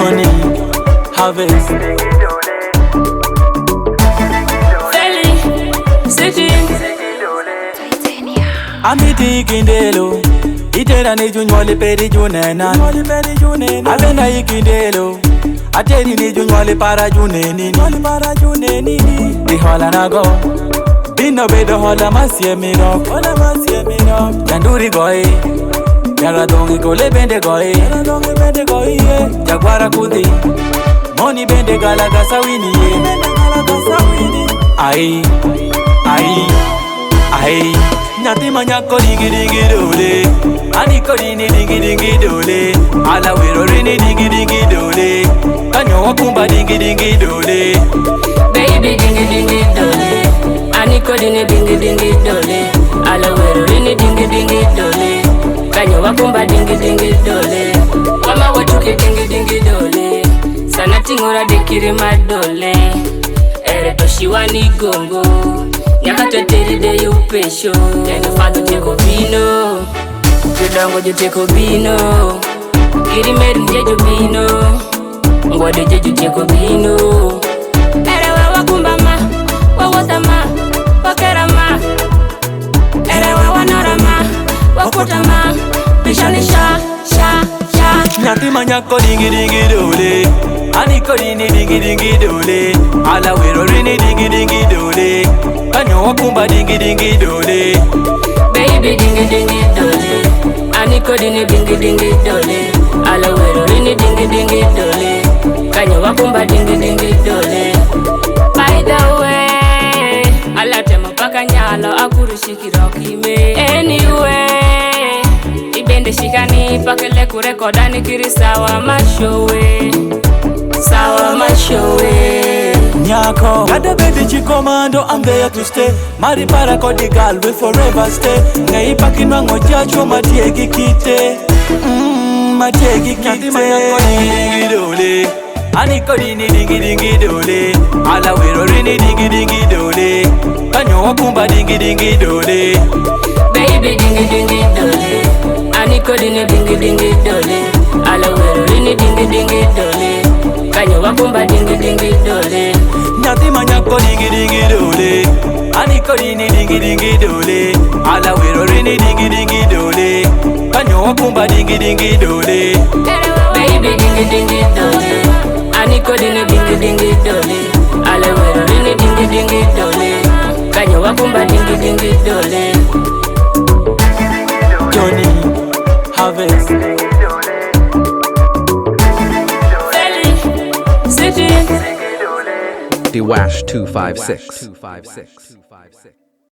Johnny Harvest. Amiti Kindelo, itera ni junywale peri junena. Abena ikindelo, ateri ni junywale para juneni. Ihola nago, bino bedo hola masye mino. Janduri goe, jaradongi kole bende goe. Jaguara kudi, moni bende galagasa wini. Ai. Nyati manyako dingi dole, aniko dini dingi dole, ala wero rini dingi dole, kanyo wakumba dingi dole. Baby dingi dole, aniko dini dingi dole, ala wero rini dingi dole, kanyo wakumba dingi dole. Mama watuke dingi dole, sana tingora dekiri madole, ere toshiwani gongo. Nyakato teri de yu pesho, Yendo fado teko bino, Jodongo jo teko bino, Kiri meru njejo bino, Ngwade jeju teko bino. Erewe wakumba ma, wawota ma, wakera ma. Erewe wanora ma, wakuta ma, bishani sha. Nyati manyako dingi dole, aniko dini dingi dole, ala wero rini dingi dole, kanyo wakumba dingi dole. Baby dingi dole, aniko dini dingi dole, ala wero rini dingi dole, kanyo wakumba dingi dole. By the way, ala tema paka nyalo akuru shikiroki me. Anyway, ibende shikani pakele kurekoda nikiri sawa mashowe. Nyako, gada baby chikomando, I'm there to stay. Mari para kodi girl, will forever stay. Ngai pakinwa ngoja choma tiegi kite. Matiegi kite. Manyako dingi dole, aniko dini dingi dole, ala wero rini dingi dole, kanyo wakumba dingi dole. Baby dingi dole, aniko dini dingi dole, ala wero rini dingi dole, kanyo wakumba dingi dole. Nyati manyako dingi dole, aniko dini dingi dole, ala wero rini dingi dole, kanyo wakumba dingi dole. Baby dingi dole, aniko dini dingi dole, ala wero rini dingi dole, kanyo wakumba dingi dole. Johnny Harvest. Dwash 256.